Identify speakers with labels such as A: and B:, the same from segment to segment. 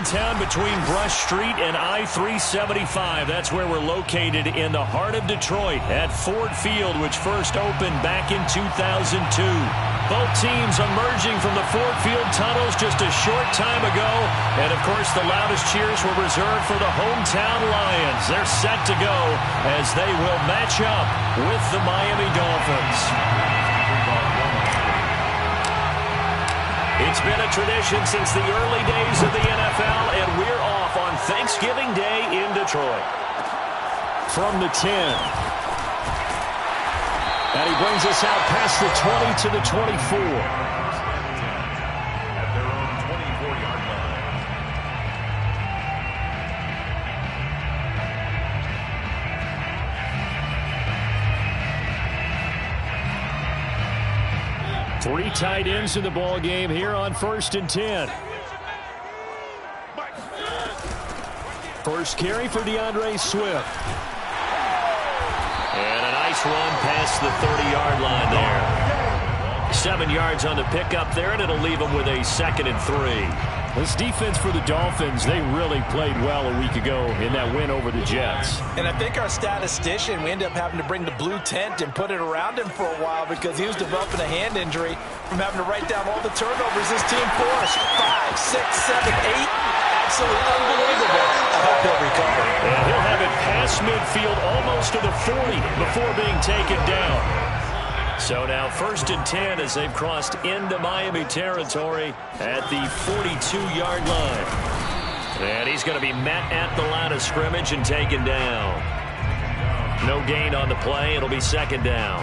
A: downtown between Brush Street and I-375. That's where we're located in the heart of Detroit at Ford Field, which first opened back in 2002. Both teams emerging from the Ford Field tunnels just a short time ago. And, of course, the loudest cheers were reserved for the hometown Lions. They're set to go as they will match up with the Miami Dolphins. It's been a tradition since the early days of the NFL, and we're off on Thanksgiving Day in Detroit. From the 10. And he brings us out past the 20 to the 24.
B: At their own 24-yard line.
A: 3 tight ends in the ball game here on 1st and 10. First carry for DeAndre Swift. And a nice run past the 30-yard line there. 7 yards on the pickup there, and it'll leave them with a 2nd and 3. This defense for the Dolphins, they really played well a week ago in that win over the Jets.
C: And I think our statistician, we ended up having to bring the blue tent and put it around him for a while because he was developing a hand injury from having to write down all the turnovers this team forced. 5, 6, 7, 8. Absolutely unbelievable. I hope he'll recover.
A: And he'll have it past midfield almost to the 40 before being taken down. So now 1st and 10 as they've crossed into Miami territory at the 42-yard line. And he's going to be met at the line of scrimmage and taken down. No gain on the play. It'll be 2nd down.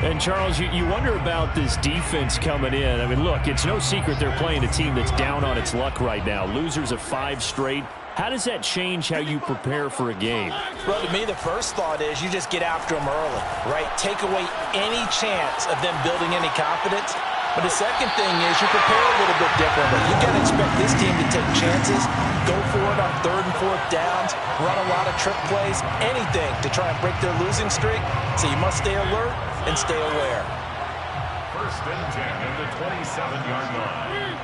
A: And, Charles, you wonder about this defense coming in. I mean, look, it's no secret they're playing a team that's down on its luck right now. Losers of 5 straight. How does that change how you prepare for a game?
C: Well, to me, the first thought is you just get after them early, right? Take away any chance of them building any confidence. But the second thing is you prepare a little bit differently. You got to expect this team to take chances, go for it on 3rd and 4th downs, run a lot of trick plays, anything to try and break their losing streak. So you must stay alert and stay aware.
B: 1st and 10 at the 27-yard line.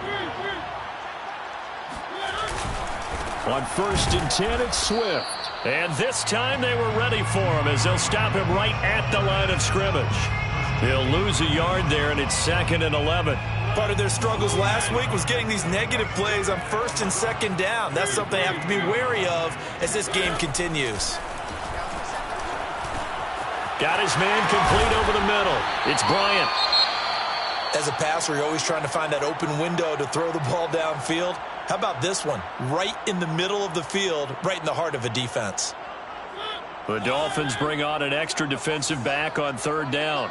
A: On 1st and 10, it's Swift. And this time they were ready for him as they'll stop him right at the line of scrimmage. He'll lose a yard there, and it's 2nd and 11.
C: Part of their struggles last week was getting these negative plays on 1st and 2nd down. That's something they have to be wary of as this game continues.
A: Got his man complete over the middle. It's Bryant.
C: As a passer, you're always trying to find that open window to throw the ball downfield. How about this one? Right in the middle of the field, right in the heart of a defense.
A: The Dolphins bring on an extra defensive back on 3rd down.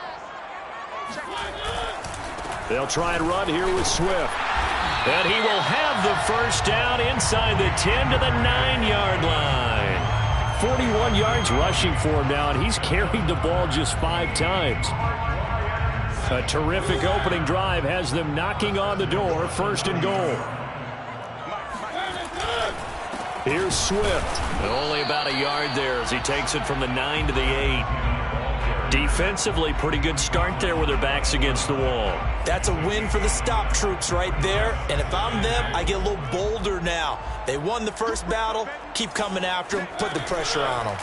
A: They'll try and run here with Swift. And he will have the 1st down inside the 10 to the 9-yard line. 41 yards rushing for him now, and he's carried the ball just 5 times. A terrific opening drive has them knocking on the door. 1st and goal. Here's Swift. Only about a yard there as he takes it from the 9 to the 8. Defensively, pretty good start there with their backs against the wall.
C: That's a win for the stop troops right there. And if I'm them, I get a little bolder now. They won the first battle. Keep coming after them. Put the pressure on them.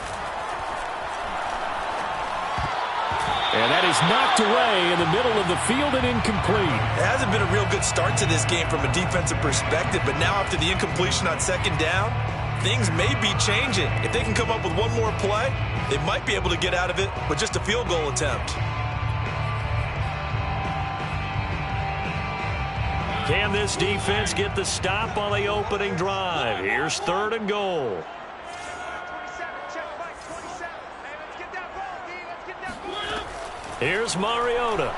A: And that is knocked away in the middle of the field and incomplete.
C: It hasn't been a real good start to this game from a defensive perspective, but now after the incompletion on 2nd down, things may be changing. If they can come up with one more play, they might be able to get out of it with just a field goal attempt.
A: Can this defense get the stop on the opening drive? Here's 3rd and goal. Here's Mariota.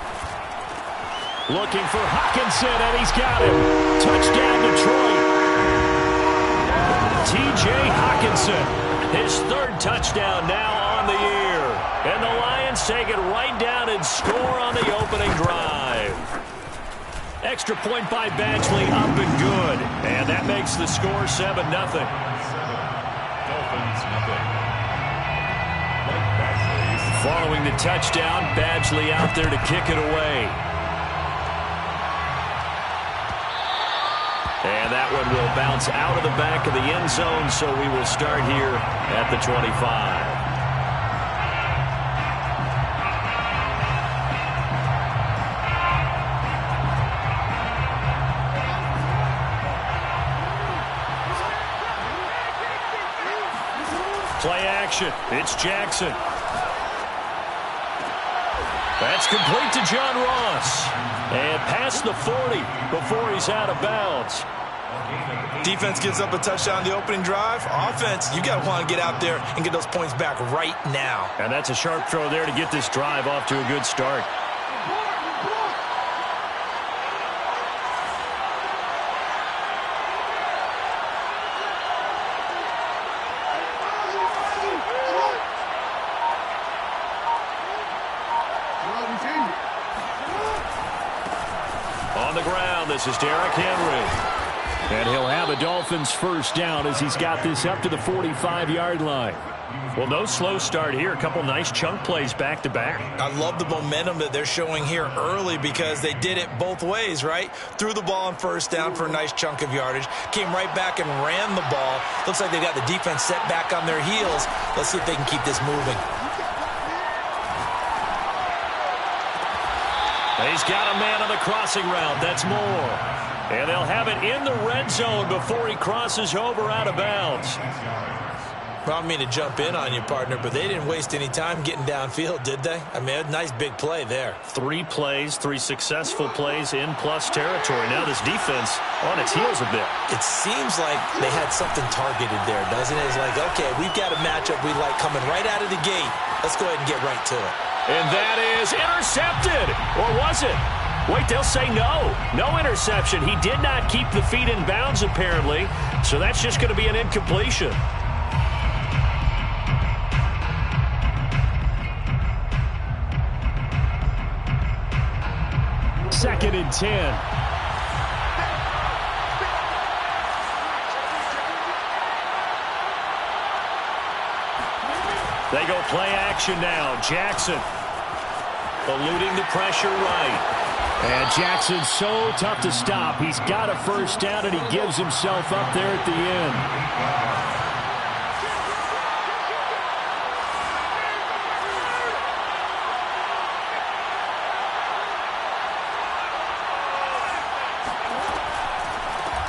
A: Looking for Hockenson, and he's got him. Touchdown, Detroit. T.J. Hockenson, his 3rd touchdown now on the year. And the Lions take it right down and score on the opening drive. Extra point by Badgley, up and good. And that makes the score 7-0.
B: Dolphins, nothing.
A: Following the touchdown, Badgley out there to kick it away. And that one will bounce out of the back of the end zone, so we will start here at the 25. Play action. It's Jackson. That's complete to John Ross. And past the 40 before he's out of bounds.
C: Defense gives up a touchdown the opening drive. Offense, you got to want to get out there and get those points back right now.
A: And that's a sharp throw there to get this drive off to a good start. On the ground, this is Derrick Henry. And he'll have a Dolphins first down as he's got this up to the 45-yard line. Well, no slow start here. A couple nice chunk plays back-to-back.
C: I love the momentum that they're showing here early because they did it both ways, right? Threw the ball on first down for a nice chunk of yardage. Came right back and ran the ball. Looks like they got the defense set back on their heels. Let's see if they can keep this moving.
A: He's got a man on the crossing route. That's Moore. And they'll have it in the red zone before he crosses over out of bounds.
C: Well, I don't mean to jump in on you, partner, but they didn't waste any time getting downfield, did they? I mean, a nice big play there.
A: 3 plays, 3 successful plays in plus territory. Now this defense on its heels a bit.
C: It seems like they had something targeted there, doesn't it? It's like, okay, we've got a matchup we like coming right out of the gate. Let's go ahead and get right to it.
A: And that is intercepted. Or was it? Wait, they'll say no. No interception. He did not keep the feet in bounds, apparently. So that's just going to be an incompletion. Second and 10. They go play action now. Jackson eluding the pressure right. And Jackson's so tough to stop. He's got a first down, and he gives himself up there at the end.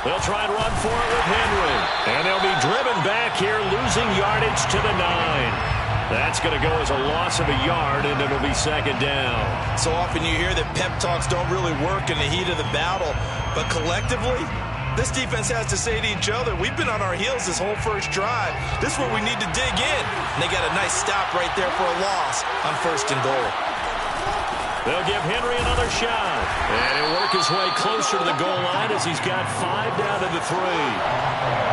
A: They'll try and run for it with Henry. And they'll be driven back here, losing yardage to the 9. That's going to go as a loss of a yard, and it'll be second down.
C: So often you hear that pep talks don't really work in the heat of the battle. But collectively, this defense has to say to each other, we've been on our heels this whole first drive. This is where we need to dig in. And they got a nice stop right there for a loss on first and goal.
A: They'll give Henry another shot. And he'll work his way closer to the goal line as he's got 5 down to the 3.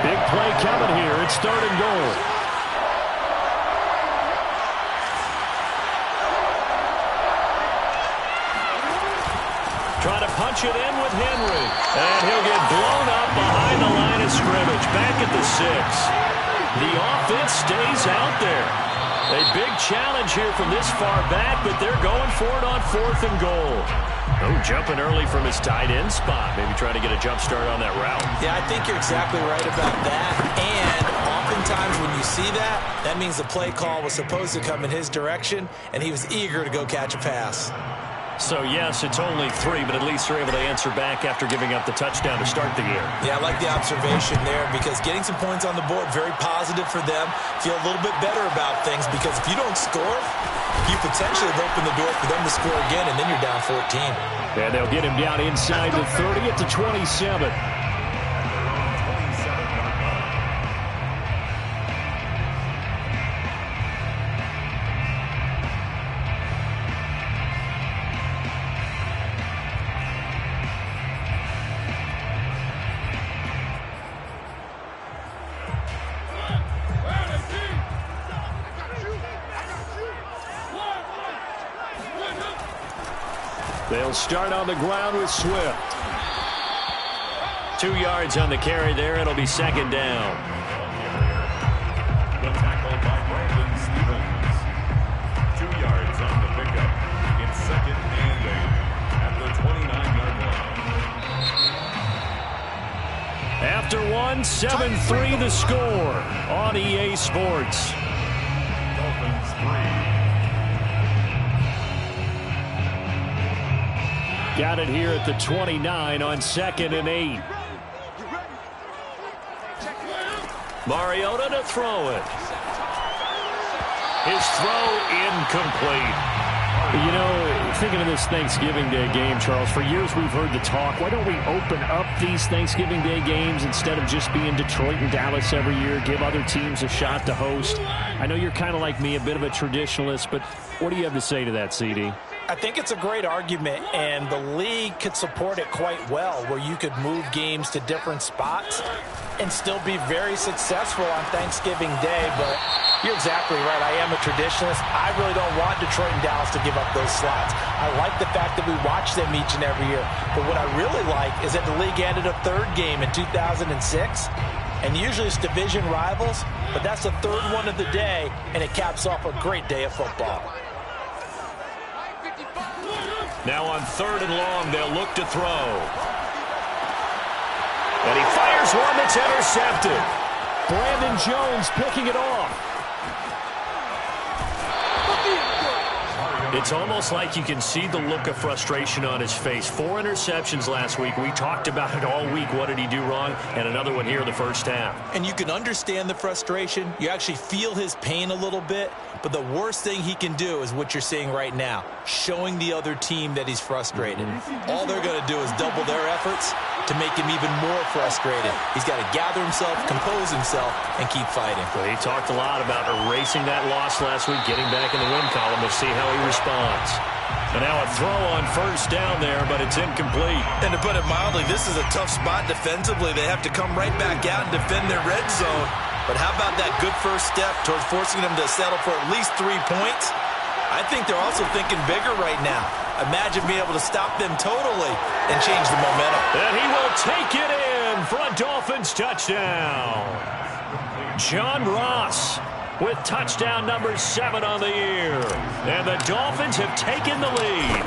A: Big play coming here. It's third and goal. Trying to punch it in with Henry. And he'll get blown up behind the line of scrimmage. Back at the 6. The offense stays out there. A big challenge here from this far back, but they're going for it on 4th and goal. Oh, jumping early from his tight end spot. Maybe trying to get a jump start on that route.
C: Yeah, I think you're exactly right about that. And oftentimes when you see that, that means the play call was supposed to come in his direction, and he was eager to go catch a pass.
A: So, yes, it's only 3, but at least they're able to answer back after giving up the touchdown to start the year.
C: Yeah, I like the observation there because getting some points on the board, very positive for them. Feel a little bit better about things because if you don't score, you potentially have opened the door for them to score again, and then you're down 14.
A: And they'll get him down inside the 30 at the 27. They'll start on the ground with Swift. 2 yards on the carry there. It'll be second down.
B: The tackle by Brandon Stevens. 2 yards on the pickup. It's second and 8 at the 29-yard line.
A: one, 7-3 the score on EA Sports.
B: Dolphins 3.
A: Got it here at the 29 on 2nd and 8. Mariota to throw it. His throw incomplete. You know, thinking of this Thanksgiving Day game, Charles, for years we've heard the talk, why don't we open up these Thanksgiving Day games instead of just being Detroit and Dallas every year, give other teams a shot to host? I know you're kind of like me, a bit of a traditionalist, but what do you have to say to that, CD?
C: I think it's a great argument, and the league could support it quite well, where you could move games to different spots and still be very successful on Thanksgiving Day. But you're exactly right. I am a traditionalist. I really don't want Detroit and Dallas to give up those slots. I like the fact that we watch them each and every year. But what I really like is that the league added a third game in 2006. And usually it's division rivals, but that's the third one of the day, and it caps off a great day of football.
A: Now on 3rd and long, they'll look to throw. And he fires one that's intercepted. Brandon Jones picking it off. It's almost like you can see the look of frustration on his face. 4 interceptions last week. We talked about it all week. What did he do wrong? And another one here in the first half.
C: And you can understand the frustration. You actually feel his pain a little bit. But the worst thing he can do is what you're seeing right now, showing the other team that he's frustrated. All they're going to do is double their efforts to make him even more frustrated. He's got to gather himself, compose himself, and keep fighting.
A: Well, he talked a lot about erasing that loss last week, getting back in the win column. We'll see how he responds. And now a throw on 1st down there, but it's incomplete.
C: And to put it mildly, this is a tough spot defensively. They have to come right back out and defend their red zone. But how about that good first step towards forcing them to settle for at least 3 points? I think they're also thinking bigger right now. Imagine being able to stop them totally and change the momentum.
A: And he will take it in for a Dolphins touchdown. John Ross with touchdown number 7 on the year. And the Dolphins have taken the lead.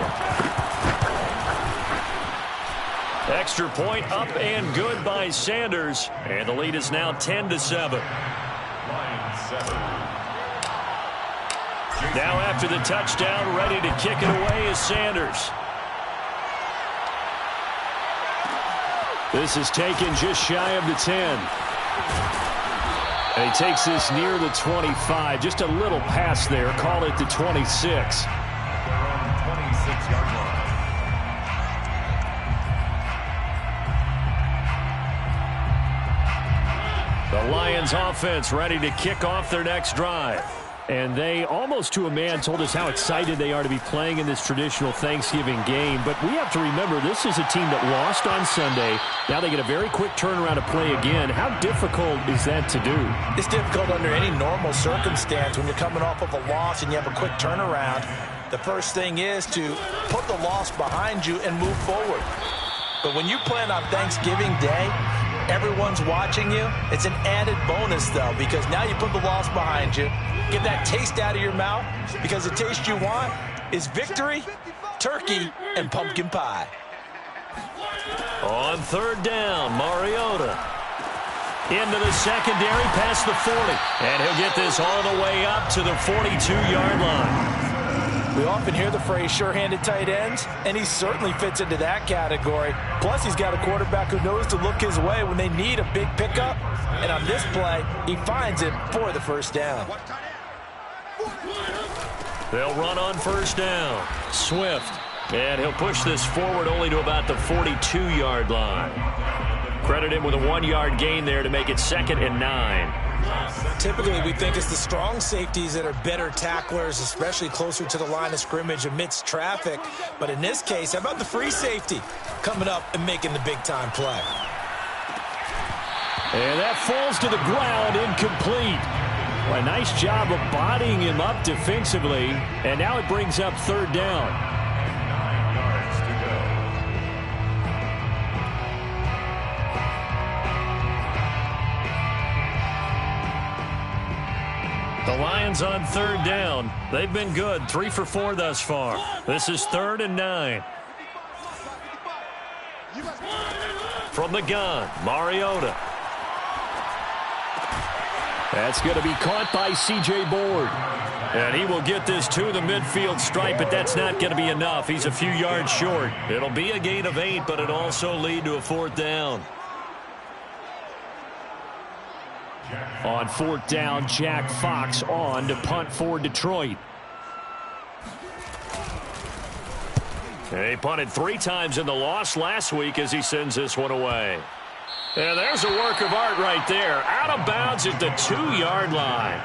A: Extra point up and good by Sanders. And the lead is now 10-7. Now after the touchdown, ready to kick it away is Sanders. This is taken just shy of the 10. And he takes this near the 25. Just a little pass there. Call it the 26.
B: They're on 26-yard line.
A: The Lions offense ready to kick off their next drive. And they, almost to a man, told us how excited they are to be playing in this traditional Thanksgiving game. But we have to remember, this is a team that lost on Sunday. Now they get a very quick turnaround to play again. How difficult is that to do?
C: It's difficult under any normal circumstance when you're coming off of a loss and you have a quick turnaround. The first thing is to put the loss behind you and move forward. But when you play on Thanksgiving Day, everyone's watching you. It's an added bonus, though, because now you put the loss behind you. Get that taste out of your mouth, because the taste you want is victory, turkey, and pumpkin pie.
A: On 3rd down, Mariota into the secondary past the 40. And he'll get this all the way up to the 42-yard line.
C: We often hear the phrase sure-handed tight ends, and he certainly fits into that category. Plus, he's got a quarterback who knows to look his way when they need a big pickup. And on this play, he finds it for the 1st down.
A: They'll run on 1st down. Swift. And he'll push this forward only to about the 42-yard line. Credit him with a 1-yard gain there to make it 2nd and 9.
C: Typically, we think it's the strong safeties that are better tacklers, especially closer to the line of scrimmage amidst traffic. But in this case, how about the free safety coming up and making the big-time play?
A: And that falls to the ground, incomplete. Well, a nice job of bodying him up defensively. And now it brings up 3rd down.
B: 9 yards to go.
A: The Lions on 3rd down. They've been good. 3 for 4 thus far. This is 3rd and 9. From the gun, Mariota. That's going to be caught by C.J. Board. And he will get this to the midfield stripe, but that's not going to be enough. He's a few yards short. It'll be a gain of 8, but it'll also lead to a 4th down. On 4th down, Jack Fox on to punt for Detroit. He punted 3 times in the loss last week as he sends this one away. And there's a work of art right there. Out of bounds at the 2-yard line.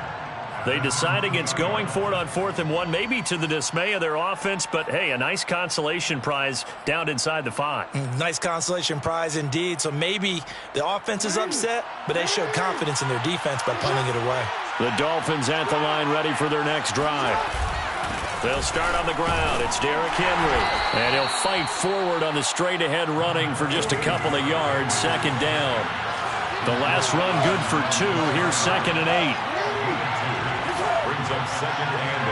A: They decide against going for it on 4th and 1, maybe to the dismay of their offense, but hey, a nice consolation prize down inside the 5.
C: Nice consolation prize indeed. So maybe the offense is upset, but they showed confidence in their defense by punting it away.
A: The Dolphins at the line ready for their next drive. They'll start on the ground. It's Derrick Henry. And he'll fight forward on the straight-ahead running for just a couple of yards. 2nd down. The last run good for 2. Here's 2nd and 8.
B: Brings up 2nd and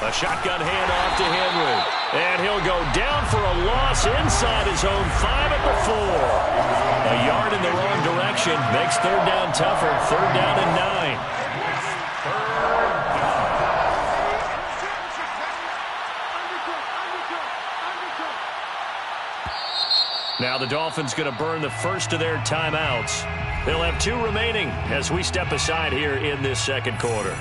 B: 8.
A: A shotgun handoff to Henry. And he'll go down for a loss inside his own 5 at the 4. A yard in the wrong direction makes 3rd down tougher. 3rd down and 9. Now the Dolphins going to burn the first of their timeouts. They'll have 2 remaining as we step aside here in this 2nd quarter.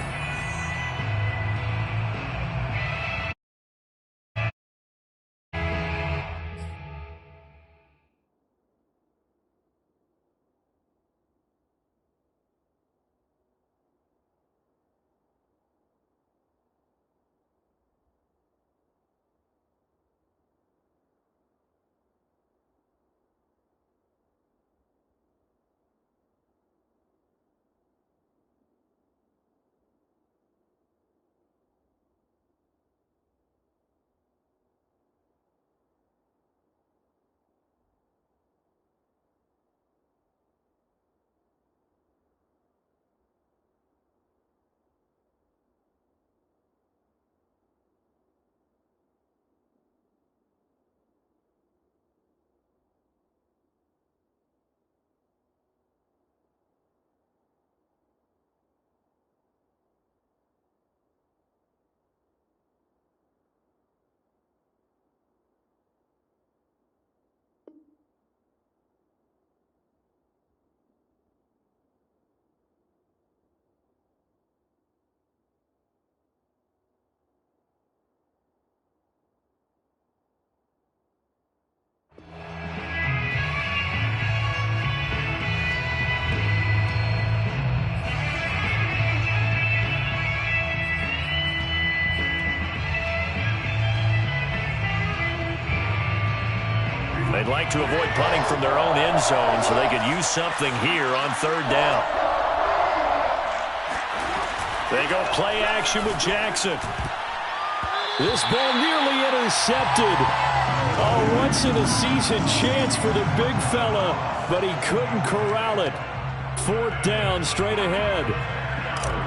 A: They'd like to avoid punting from their own end zone so they could use something here on 3rd down. They go play action with Jackson. This ball nearly intercepted. A once-in-a-season chance for the big fella, but he couldn't corral it. 4th down straight ahead.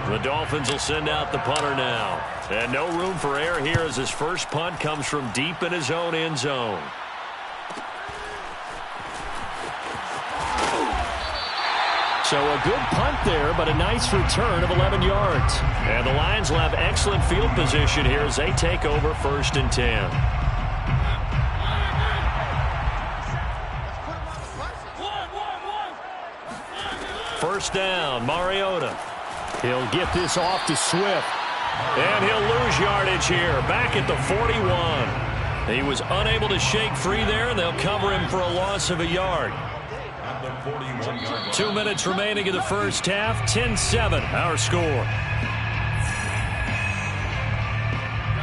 A: The Dolphins will send out the punter now. And no room for error here as his first punt comes from deep in his own end zone. So a good punt there, but a nice return of 11 yards. And the Lions will have excellent field position here as they take over 1st and 10. First down, Mariota. He'll get this off to Swift. And he'll lose yardage here, back at the 41. He was unable to shake free there, and they'll cover him for a loss of a yard. 2 minutes remaining in the first half. 10-7, our score.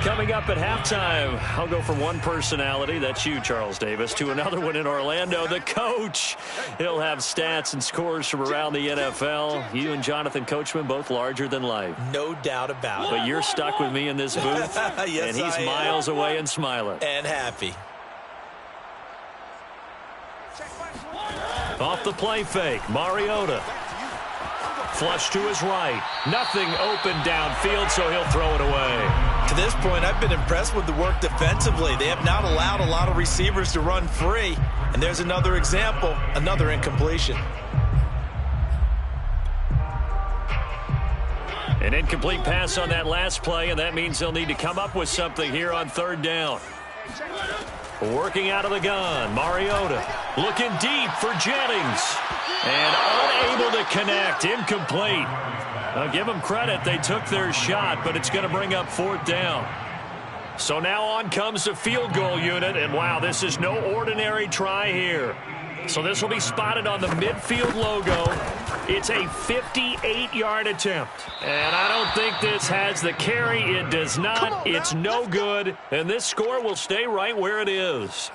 A: Coming up at halftime, I'll go from one personality, that's you, Charles Davis, to another one in Orlando, the coach. He'll have stats and scores from around the NFL. You and Jonathan Coachman, both larger than life.
C: No doubt about it.
A: But you're stuck with me in this booth,
C: yes,
A: and he's miles away and smiling.
C: And happy.
A: Off the play fake, Mariota. Flush to his right. Nothing open downfield, so he'll throw it away.
C: To this point, I've been impressed with the work defensively. They have not allowed a lot of receivers to run free. And there's another example, another incompletion.
A: An incomplete pass on that last play, and that means they'll need to come up with something here on third down. Working out of the gun, Mariota looking deep for Jennings. And unable to connect, incomplete. I'll give them credit, they took their shot, but it's going to bring up fourth down. So now on comes the field goal unit, and wow, this is no ordinary try here. So this will be spotted on the midfield logo. It's a 58-yard attempt. And I don't think this has the carry. It does not. It's no good. And this score will stay right where it is.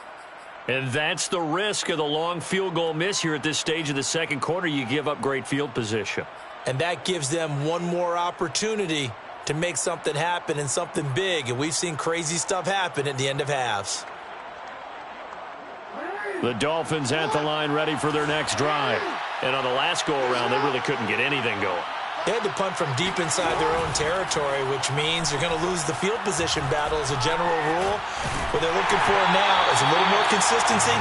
A: And that's the risk of the long field goal miss here at this stage of the second quarter. You give up great field position.
C: And that gives them one more opportunity to make something happen and something big. And we've seen crazy stuff happen at the end of halves.
A: The Dolphins at the line ready for their next drive. And on the last go-around, they really couldn't get anything going.
C: They had to punt from deep inside their own territory, which means they're going to lose the field position battle as a general rule. What they're looking for now is a little more consistency,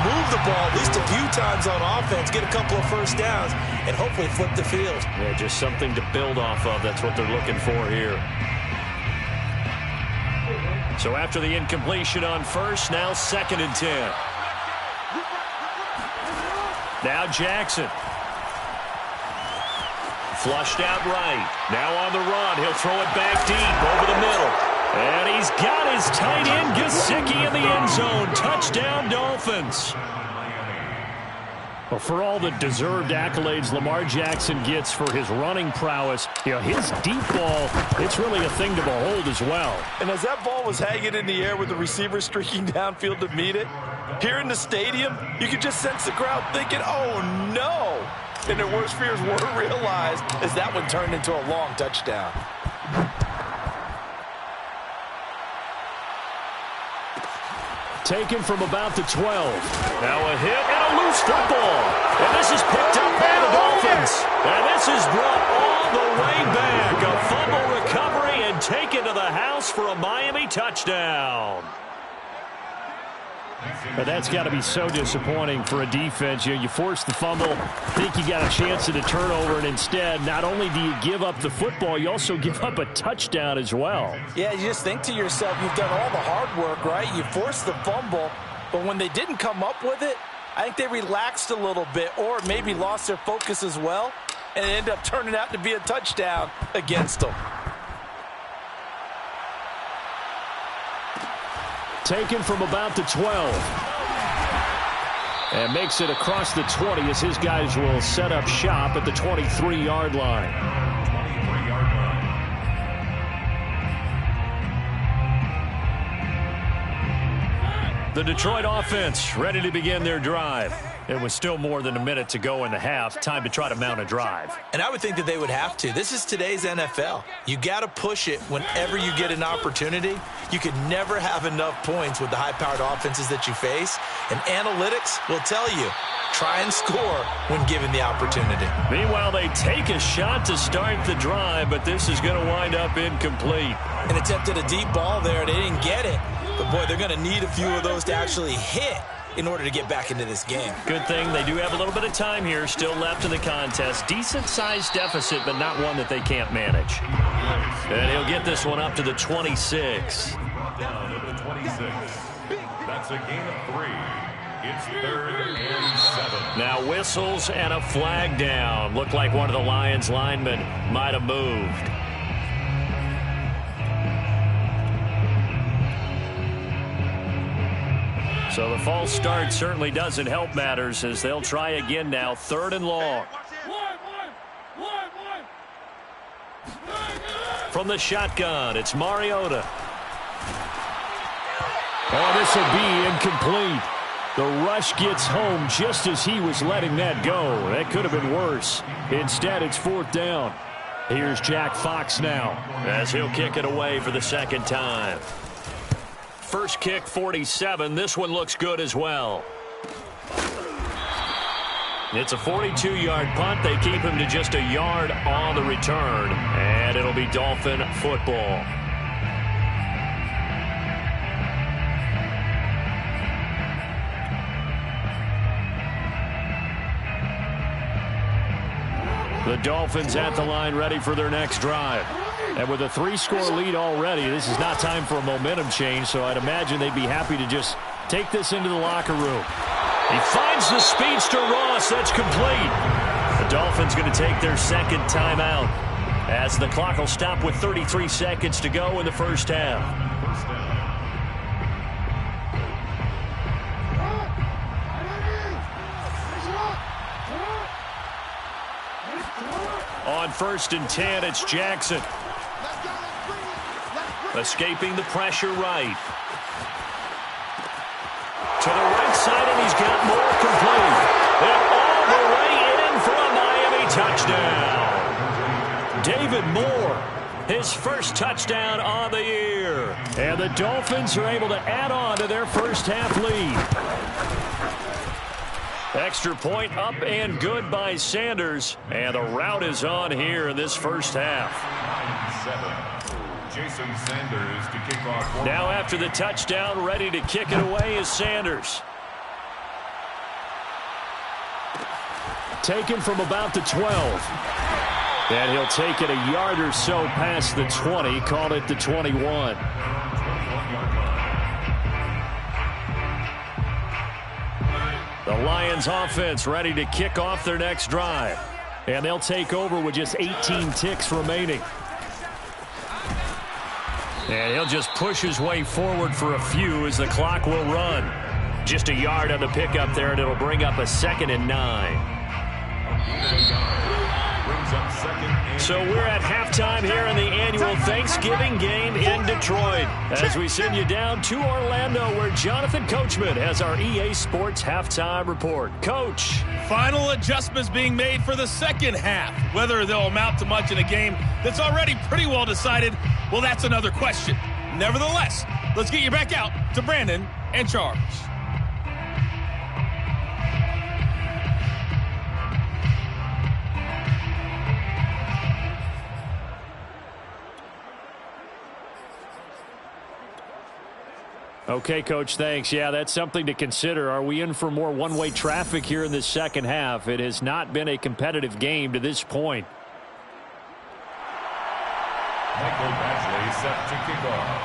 C: move the ball at least a few times on offense, get a couple of first downs, and hopefully flip the field.
A: Yeah, just something to build off of. That's what they're looking for here. So after the incompletion on first, now 2nd and 10. Now Jackson. Flushed out right. Now on the run. He'll throw it back deep over the middle. And he's got his tight end Gesicki in the end zone. Touchdown, Dolphins. Well, for all the deserved accolades Lamar Jackson gets for his running prowess, his deep ball, it's really a thing to behold as well.
C: And as that ball was hanging in the air with the receiver streaking downfield to meet it, here in the stadium, you could just sense the crowd thinking, oh, no. And their worst fears weren't realized as that one turned into a long touchdown.
A: Taken from about the 12. Now a hit and a loose football. And this is picked up by the Dolphins. And this is brought all the way back. A fumble recovery and taken to the house for a Miami touchdown. But that's got to be so disappointing for a defense. You force the fumble, think you got a chance at a turnover, and instead, not only do you give up the football, you also give up a touchdown as well.
C: Yeah, you just think to yourself, you've done all the hard work, right? You forced the fumble, but when they didn't come up with it, I think they relaxed a little bit or maybe lost their focus as well, and it ended up turning out to be a touchdown against them.
A: Taken from about the 12. And makes it across the 20 as his guys will set up shop at the 23-yard line. The Detroit offense ready to begin their drive. It was still more than a minute to go in the half. Time to try to mount a drive.
C: And I would think that they would have to. This is today's NFL. You got to push it whenever you get an opportunity. You could never have enough points with the high-powered offenses that you face. And analytics will tell you, try and score when given the opportunity.
A: Meanwhile, they take a shot to start the drive, but this is going to wind up incomplete.
C: And attempted a deep ball there. They didn't get it. But, boy, they're going to need a few of those to actually hit in order to get back into this game.
A: Good thing they do have a little bit of time here still left in the contest. Decent-sized deficit, but not one that they can't manage. And he'll get this one up to the 26.
B: Down to the 26. That's a gain of 3. It's 3rd and 7.
A: Now whistles and a flag down. Looked like one of the Lions linemen might have moved. So the false start certainly doesn't help matters as they'll try again now. 3rd and long. From the shotgun, it's Mariota. Oh, this will be incomplete. The rush gets home just as he was letting that go. That could have been worse. Instead, it's 4th down. Here's Jack Fox now as he'll kick it away for the 2nd time. First kick, 47. This one looks good as well. It's a 42-yard punt. They keep him to just a yard on the return. And it'll be Dolphin football. The Dolphins at the line ready for their next drive. And with a 3-score lead already, this is not time for a momentum change, so I'd imagine they'd be happy to just take this into the locker room. He finds the speedster Ross. That's complete. The Dolphins going to take their second timeout as the clock will stop with 33 seconds to go in the first half. On 1st and 10, it's Jackson. Escaping the pressure right. To the right side, and he's got more complete. And all the way in for a Miami touchdown. David Moore, his first touchdown on the year. And the Dolphins are able to add on to their first half lead. Extra point up and good by Sanders. And the route is on here in this first half.
B: Jason Sanders to kick off.
A: Now after the touchdown, ready to kick it away is Sanders. Taken from about the 12. And he'll take it a yard or so past the 20. Call it the 21. The Lions offense ready to kick off their next drive. And they'll take over with just 18 ticks remaining. And he'll just push his way forward for a few as the clock will run. Just a yard on the pickup there, and it'll bring up a 2nd and 9. So we're at halftime here in the annual Thanksgiving game in Detroit as we send you down to Orlando where Jonathan Coachman has our EA Sports halftime report. Coach.
D: Final adjustments being made for the second half. Whether they'll amount to much in a game that's already pretty well decided, well, that's another question. Nevertheless, let's get you back out to Brandon and Charles.
A: Okay, Coach, thanks. Yeah, that's something to consider. Are we in for more one-way traffic here in this second half? It has not been a competitive game to this point.
B: Michael Badgley set to kick off.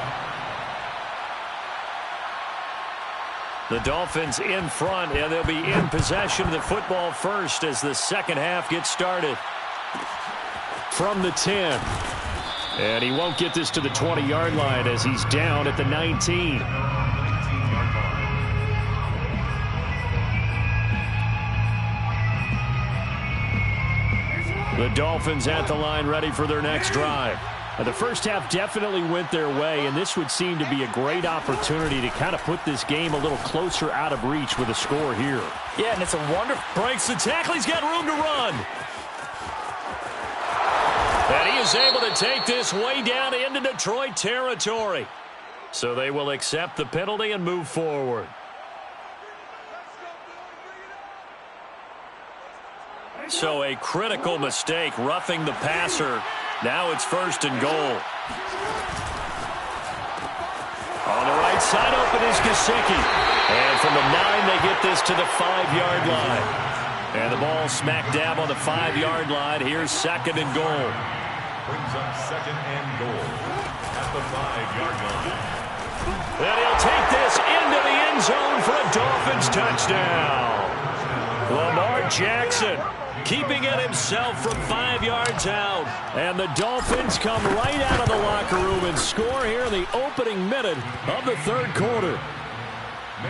A: The Dolphins in front, and they'll be in possession of the football first as the second half gets started. From the 10. And he won't get this to the 20-yard line as he's down at the 19. The Dolphins at the line ready for their next drive. The first half definitely went their way, and this would seem to be a great opportunity to kind of put this game a little closer out of reach with a score here.
C: Yeah, and it's a wonderful...
A: Breaks the tackle. He's got room to run. And he is able to take this way down into Detroit territory. So they will accept the penalty and move forward. So a critical mistake, roughing the passer. Now it's 1st and goal. On the right side, open is Gesicki. And from the 9, they get this to the 5-yard line. And the ball smack dab on the 5-yard line. Here's 2nd and goal.
B: Brings up 2nd and goal at the 5-yard line.
A: And he'll take this into the end zone for a Dolphins touchdown. Lamar Jackson keeping it himself from 5 yards out. And the Dolphins come right out of the locker room and score here in the opening minute of the 3rd quarter.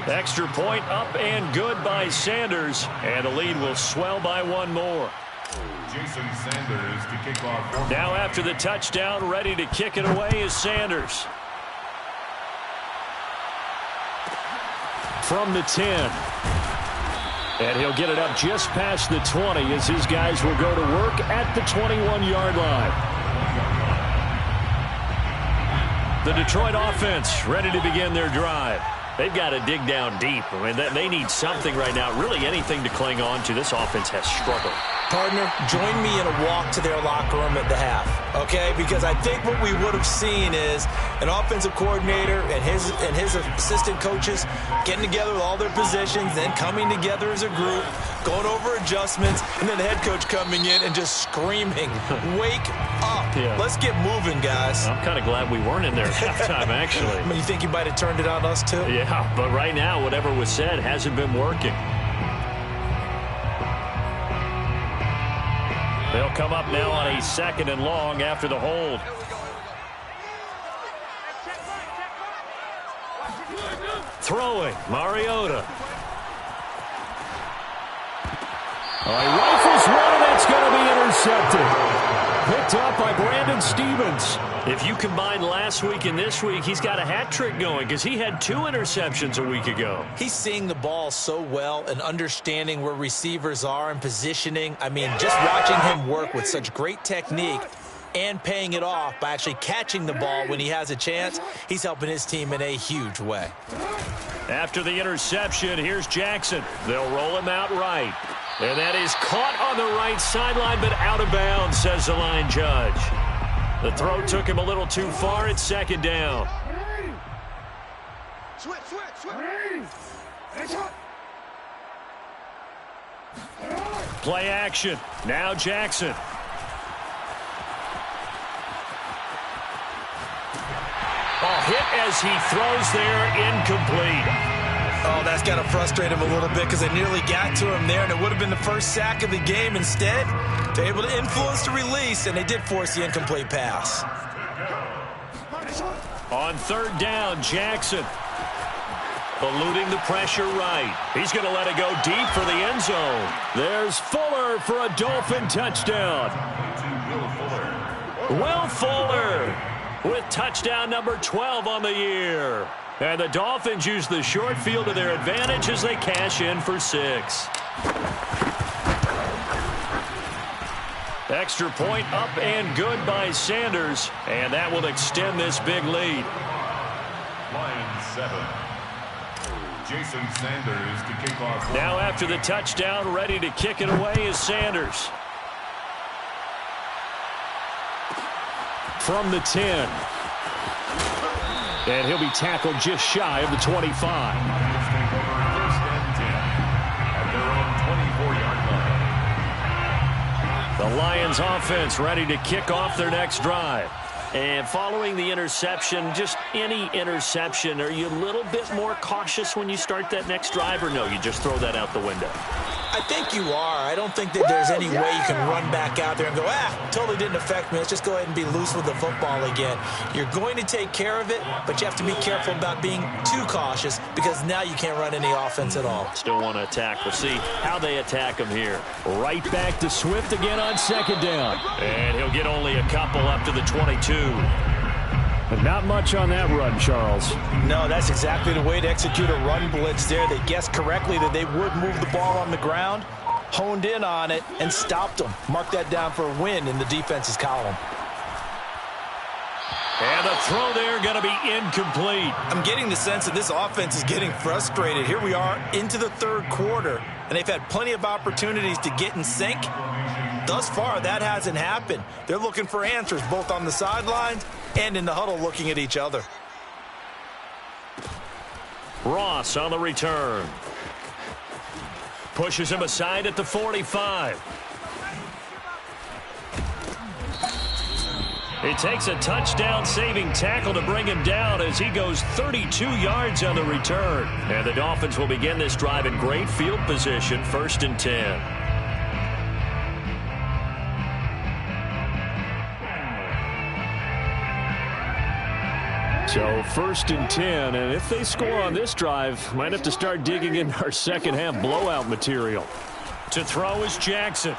A: Extra point up and good by Sanders. And the lead will swell by 1 more.
B: Jason Sanders to kick off.
A: Now after the touchdown, ready to kick it away is Sanders. From the 10. And he'll get it up just past the 20 as his guys will go to work at the 21-yard line. The Detroit offense ready to begin their drive. They've got to dig down deep. I mean, they need something right now, really anything to cling on to. This offense has struggled.
C: Partner, join me in a walk to their locker room at the half, okay? Because I think what we would have seen is an offensive coordinator and his assistant coaches getting together with all their positions, then coming together as a group, going over adjustments, and then the head coach coming in and just screaming, "Wake up.
A: Yeah.
C: Let's get moving, guys."
A: I'm kind of glad we weren't in there at halftime, actually.
C: I mean, you think you might have turned it on us, too?
A: Yeah, but right now, whatever was said hasn't been working. They'll come up now on a 2nd and long after the hold. Throwing, Mariota. He rifles one, and that's going to be intercepted. Picked up by Brandon Stevens. If you combine last week and this week, he's got a hat trick going because he had 2 interceptions a week ago.
C: He's seeing the ball so well and understanding where receivers are and positioning. I mean, just watching him work with such great technique and paying it off by actually catching the ball when he has a chance, he's helping his team in a huge way.
A: After the interception, here's Jackson. They'll roll him out right. And that is caught on the right sideline, but out of bounds, says the line judge. The throw took him a little too far. It's 2nd down. Play action. Now Jackson. Hit as he throws there, incomplete.
C: Oh, that's got to frustrate him a little bit because they nearly got to him there, and it would have been the first sack of the game. Instead, they're able to influence the release, and they did force the incomplete pass.
A: On 3rd down, Jackson. Eluding the pressure right. He's going to let it go deep for the end zone. There's Fuller for a Dolphin touchdown. Will Fuller with touchdown number 12 on the year. And the Dolphins use the short field to their advantage as they cash in for 6. Extra point up and good by Sanders. And that will extend this big lead.
B: Line 7. Jason Sanders to kick off.
A: Now after the touchdown, ready to kick it away is Sanders. From the 10. And he'll be tackled just shy of the 25.
B: First and 10 at their own 24-yard line.
A: The Lions offense ready to kick off their next drive. And following the interception, just any interception, are you a little bit more cautious when you start that next drive, or no, you just throw that out the window?
C: I think you are. I don't think that there's any way you can run back out there and go, totally didn't affect me. Let's just go ahead and be loose with the football again. You're going to take care of it, but you have to be careful about being too cautious because now you can't run any offense at all.
A: Still want to attack. We'll see how they attack him here. Right back to Swift again on 2nd down. And he'll get only a couple up to the 22.
E: But not much on that run, Charles.
C: No, that's exactly the way to execute a run blitz there. They guessed correctly that they would move the ball on the ground, honed in on it, and stopped them. Mark that down for a win in the defense's column.
A: And the throw there going to be incomplete.
C: I'm getting the sense that this offense is getting frustrated. Here we are into the 3rd quarter, and they've had plenty of opportunities to get in sync. Thus far, that hasn't happened. They're looking for answers both on the sidelines and in the huddle looking at each other.
A: Ross on the return. Pushes him aside at the 45. It takes a touchdown-saving tackle to bring him down as he goes 32 yards on the return. And the Dolphins will begin this drive in great field position, 1st and 10. So 1st and 10, and if they score on this drive, might have to start digging in our second-half blowout material. To throw is Jackson.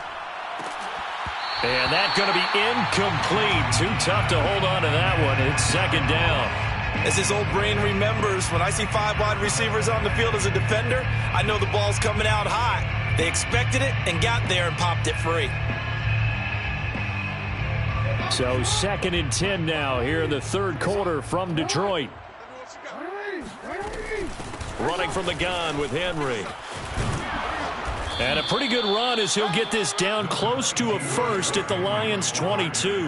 A: And that's going to be incomplete. Too tough to hold on to that one. It's 2nd down.
C: As his old brain remembers, when I see 5 wide receivers on the field as a defender, I know the ball's coming out hot. They expected it and got there and popped it free.
A: So 2nd and 10 now here in the 3rd quarter from Detroit. Running from the gun with Henry. And a pretty good run as he'll get this down close to a first at the Lions' 22.
B: He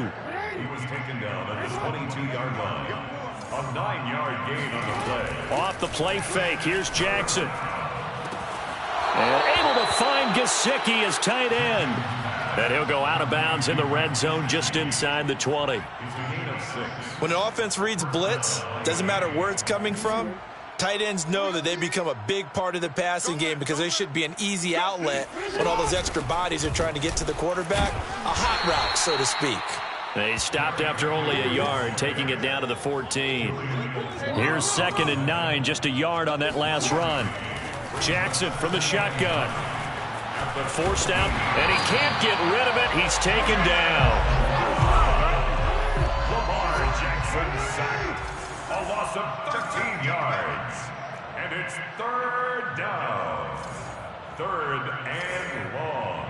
B: was taken down at the 22-yard line. A 9-yard gain on the play.
A: Off the play fake, here's Jackson. And able to find Gesicki as tight end. And he'll go out of bounds in the red zone just inside the 20.
C: When an offense reads blitz, doesn't matter where it's coming from, tight ends know that they become a big part of the passing game because they should be an easy outlet when all those extra bodies are trying to get to the quarterback. A hot route, so to speak.
A: They stopped after only a yard, taking it down to the 14. Here's 2nd and 9, just a yard on that last run. Jackson from the shotgun. But forced out, and he can't get rid of it. He's taken down.
B: Lamar Jackson sacked. A loss of 13 yards. And it's 3rd down. 3rd and long.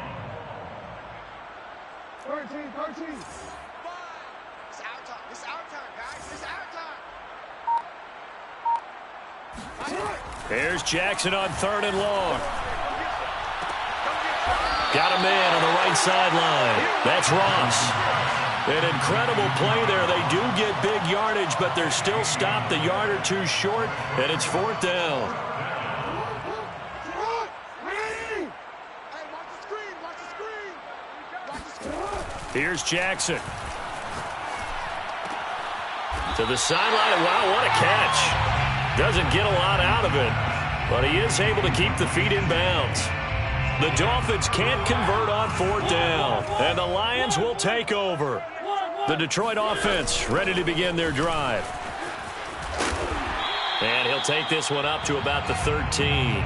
F: 13.
G: It's our time. It's our time, guys. It's our time.
A: There's Jackson on 3rd and long. Got a man on the right sideline. That's Ross. An incredible play there. They do get big yardage, but they're still stopped a yard or two short, and it's 4th down. Here's Jackson. To the sideline. Wow, what a catch. Doesn't get a lot out of it, but he is able to keep the feet in bounds. The Dolphins can't convert on 4th down, and the Lions will take over. The Detroit offense ready to begin their drive. And he'll take this one up to about the 13.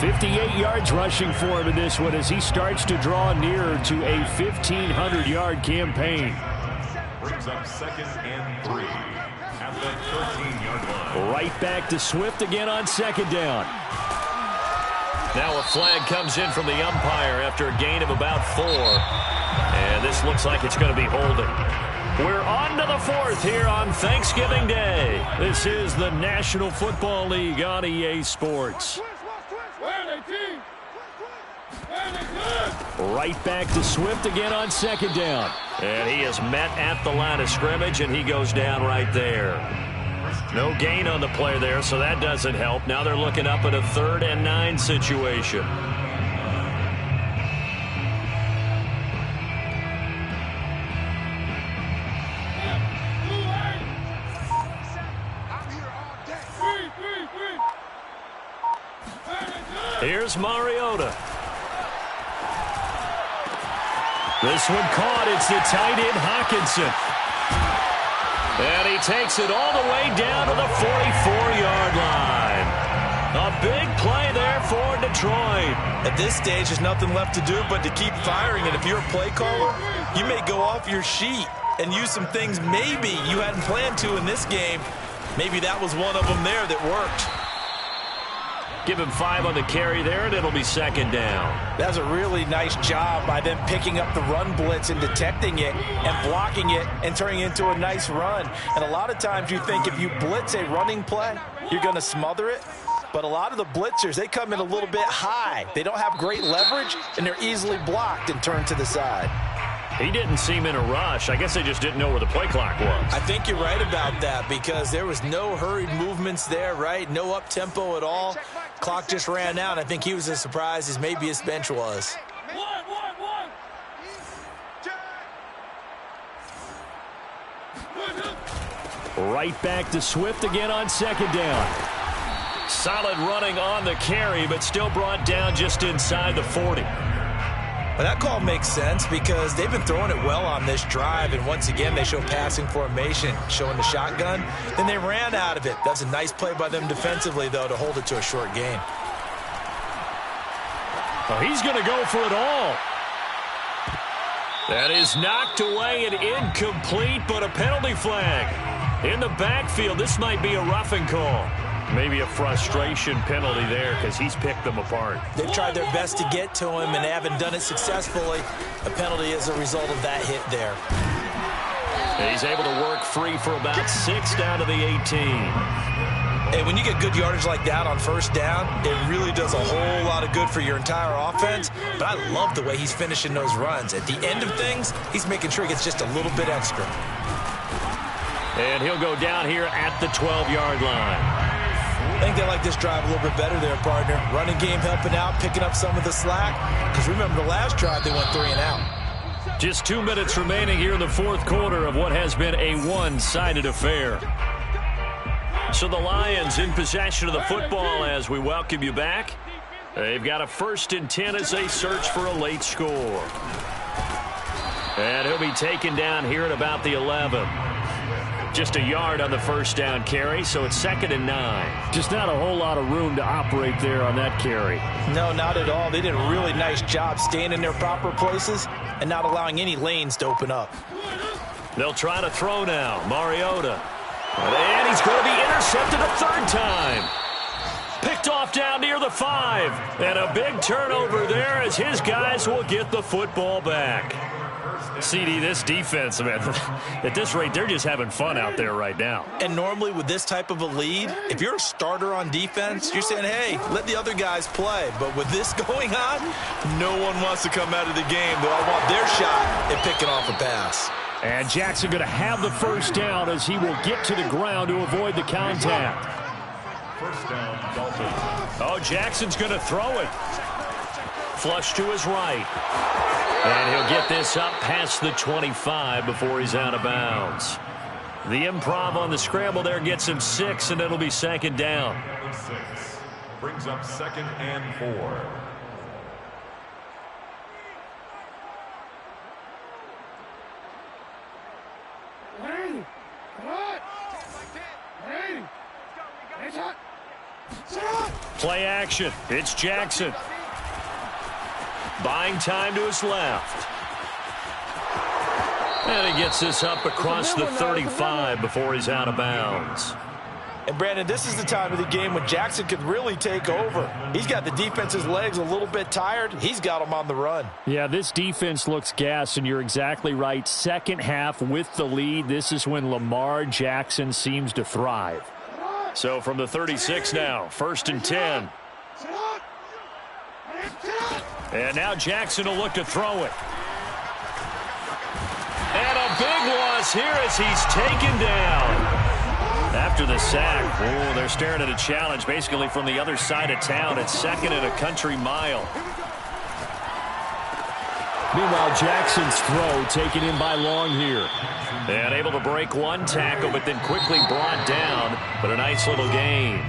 E: 58 yards rushing for him in this one as he starts to draw nearer to a 1,500-yard campaign.
B: Brings up 2nd and 3 at the 13-yard line.
E: Right back to Swift again on 2nd down.
A: Now a flag comes in from the umpire after a gain of about 4. And this looks like it's going to be holding. We're on to the 4th here on Thanksgiving Day. This is the National Football League on EA Sports.
E: Right back to Swift again on 2nd down.
A: And he is met at the line of scrimmage, and he goes down right there. No gain on the play there, so that doesn't help. Now they're looking up at a 3rd and 9 situation. Here's Mariota. This one caught. It's the tight end Hockenson. And he takes it all the way down to the 44-yard line. A big play there for Detroit.
C: At this stage, there's nothing left to do but to keep firing. And if you're a play caller, you may go off your sheet and use some things maybe you hadn't planned to in this game. Maybe that was one of them there that worked.
A: Give him 5 on the carry there, and it'll be 2nd down.
C: That was a really nice job by them picking up the run blitz and detecting it and blocking it and turning it into a nice run. And a lot of times you think if you blitz a running play, you're going to smother it. But a lot of the blitzers, they come in a little bit high. They don't have great leverage, and they're easily blocked and turned to the side.
A: He didn't seem in a rush. I guess they just didn't know where the play clock was.
C: I think you're right about that because there was no hurried movements there, right? No up-tempo at all. Clock just ran out. I think he was as surprised as maybe his bench was.
E: Right back to Swift again on 2nd down.
A: Solid running on the carry, but still brought down just inside the 40.
C: Well, that call makes sense because they've been throwing it well on this drive, and once again they show passing formation, showing the shotgun. Then they ran out of it. That's a nice play by them defensively, though, to hold it to a short gain.
A: Oh, he's going to go for it all. That is knocked away and incomplete, but a penalty flag. In the backfield, this might be a roughing call. Maybe a frustration penalty there because he's picked them apart.
C: They've tried their best to get to him and they haven't done it successfully. A penalty as a result of that hit there.
A: And he's able to work free for about 6 down to the 18.
C: Hey, when you get good yardage like that on first down, it really does a whole lot of good for your entire offense. But I love the way he's finishing those runs. At the end of things, he's making sure he gets just a little bit extra.
A: And he'll go down here at the 12-yard line.
C: I think they like this drive a little bit better there, partner. Running game helping out, picking up some of the slack. Because remember the last drive, they went 3 and out.
A: Just 2 minutes remaining here in the fourth quarter of what has been a one-sided affair. So the Lions in possession of the football as we welcome you back. They've got a 1st and 10 as they search for a late score. And he'll be taken down here at about the 11. Just a yard on the first down carry, so it's 2nd and 9.
E: Just not a whole lot of room to operate there on that carry.
C: No, not at all. They did a really nice job staying in their proper places and not allowing any lanes to open up.
A: They'll try to throw now. Mariota. And he's going to be intercepted a 3rd time. Picked off down near the 5. And a big turnover there as his guys will get the football back. CD, this defense, man, at this rate, they're just having fun out there right now.
C: And normally with this type of a lead, if you're a starter on defense, you're saying, hey, let the other guys play. But with this going on, no one wants to come out of the game. They all want their shot at picking off a pass.
E: And Jackson going to have the first down as he will get to the ground to avoid the contact.
B: First down, Dolphins.
A: Oh, Jackson's going to throw it. Flush to his right. And he'll get this up past the 25 before he's out of bounds. The improv on the scramble there gets him 6, and it'll be 2nd down.
B: 6 brings up 2nd and 4.
A: Play action. It's Jackson. Buying time to his left. And he gets this up across the 35 before he's out of bounds.
C: And, Brandon, this is the time of the game when Jackson could really take over. He's got the defense's legs a little bit tired. He's got them on the run.
E: Yeah, this defense looks gassed, and you're exactly right. Second half with the lead, this is when Lamar Jackson seems to thrive.
A: So from the 36 now, 1st and 10. And now Jackson will look to throw it. And a big loss here as he's taken down. After the sack, they're staring at a challenge basically from the other side of town. It's 2nd and a country mile.
E: Meanwhile, Jackson's throw taken in by Long here.
A: And able to break one tackle, but then quickly brought down. But a nice little gain.